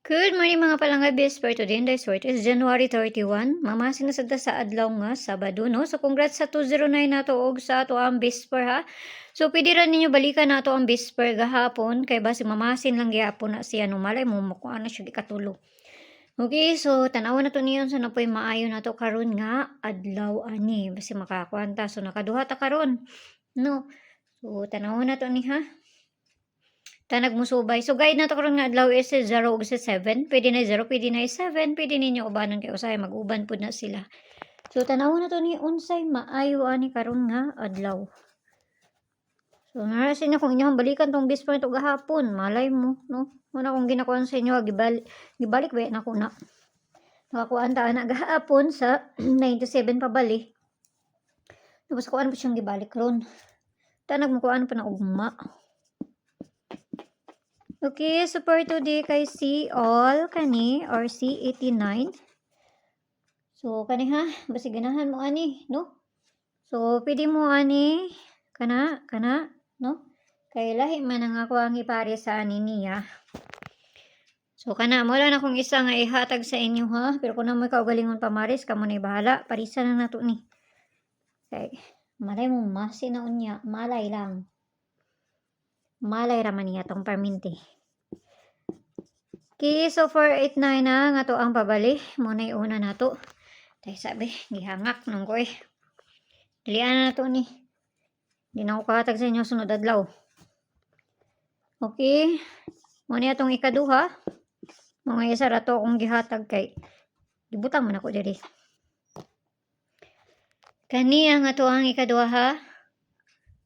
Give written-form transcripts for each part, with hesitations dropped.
Good morning mga palangga bes for today and this is January 31. Mamasin na sad ta sa adlaw nga Sabado no. So congrats sa 209 nato og sa ato ang Vesper ha. So pwede ra ninyo balikan nato ang Vesper gahapon kay basi mamasin lang gyapon na siya no malay mo makuha na siya gikatulo. Okay, so tan-awon nato niyon sa napoy maayo nato karon nga adlaw ani basi makakuanta. So nakaduha ta karon. No. So tan-awon nato ni ha. Tanag mo subay. So guide na to karon nga adlaw is 0 ug 7. Pwede na 0, pwede na 7, pwede ninyo ubanon kay usahay mag-uban pud na sila. So tanawon na to ni unsay maayo ani karon nga adlaw. So narasin na kung inyong balikan tong best point og gahapon, malay mo no. Una kung ginakuan sa inyo gibalik ba na ko na. Nakakuan ta na gahapon sa 97 pabali. Tapos kuan po siyang gibalik ron. Tanag mo kuan pa na ugma. Okay, so for today kay C all kani or C89. So kani ha, basi ganahan mo ani, no? So pwede mo ani kana no? Kay lahi man ang ako ang ipare sa ani niya. So kana mo lang akong isa nga ihatag sa inyo ha, pero kung namoy kaugalingon pamaris kamo ni bahala, parisa na nato ni. Kay malay mo masina unya, malay lang. Malay raman niya tong perminti. Okay, so 489 na nga to ang pabali. Muna yung una na to. Tay sabi, gihangak nung ko eh. Dilian na to ni. Hindi na ako kahatag sa inyo sunod adlaw. Okay. Muna itong ikaduha. Mga isa rato akong gihatag kay. Gibutang man ako diri. Kani ang ato ang ikaduha ha.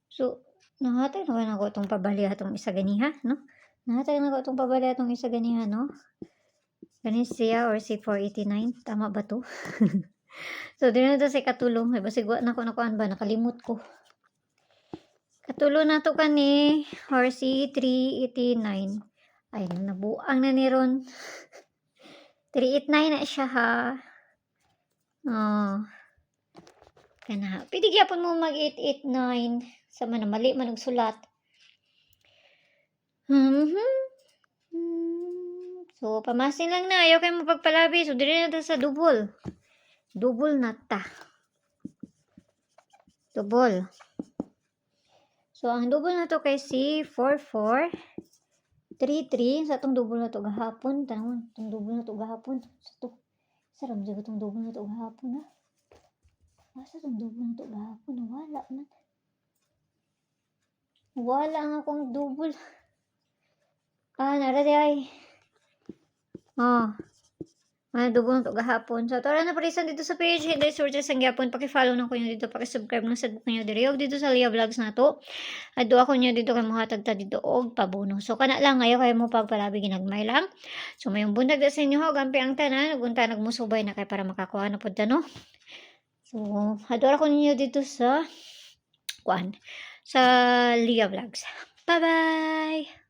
So, nahatag na ako itong pabali atong isa ganiha, no? Nahatag na ako itong pabali atong isa ganiha, no? Kani siya or si 489. Tama ba to? So, din na ito sa katulong. Basi guwa na ko nakuan ba? Nakalimot ko. Katulong na to kani or si 389. Ay, nabuang na ni ron. 389 na siya ha. Oh. Kana. Pwede gyapon mo mag 889. Sa man mali man og sulat. So, pamasin lang na. Ayaw kayo mapagpalabi. So, dili na ta sa double. Double na ta. Double. So, ang double na to kay si 4433. Sa itong double na to gahapon. Tanong, itong double na to gahapon. Sa to. Sarap dyan itong double na to gahapon ha. Asa itong double na to gahapon? Wala man. Wala nga akong double. Naradi ay. Double na to gahapon. So, tara na parisan dito sa page. Hindi, sorry sa gyapon. Paki-follow na ko nyo dito. Paki-subscribe na sa book nyo dito. Huwag dito sa Lia Vlogs na to. At doa ko nyo dito kay muhatag ta dito og pabuno. So, kana lang ngayon kayo mo pagpalabi ginagmay lang. So, mayong bundag na sa inyo ho. Gampi ang tanan. Nagunta nagmusubay na kay para makakuha na po no. So, adora ko ninyo dito sa Lia Vlogs. Bye-bye!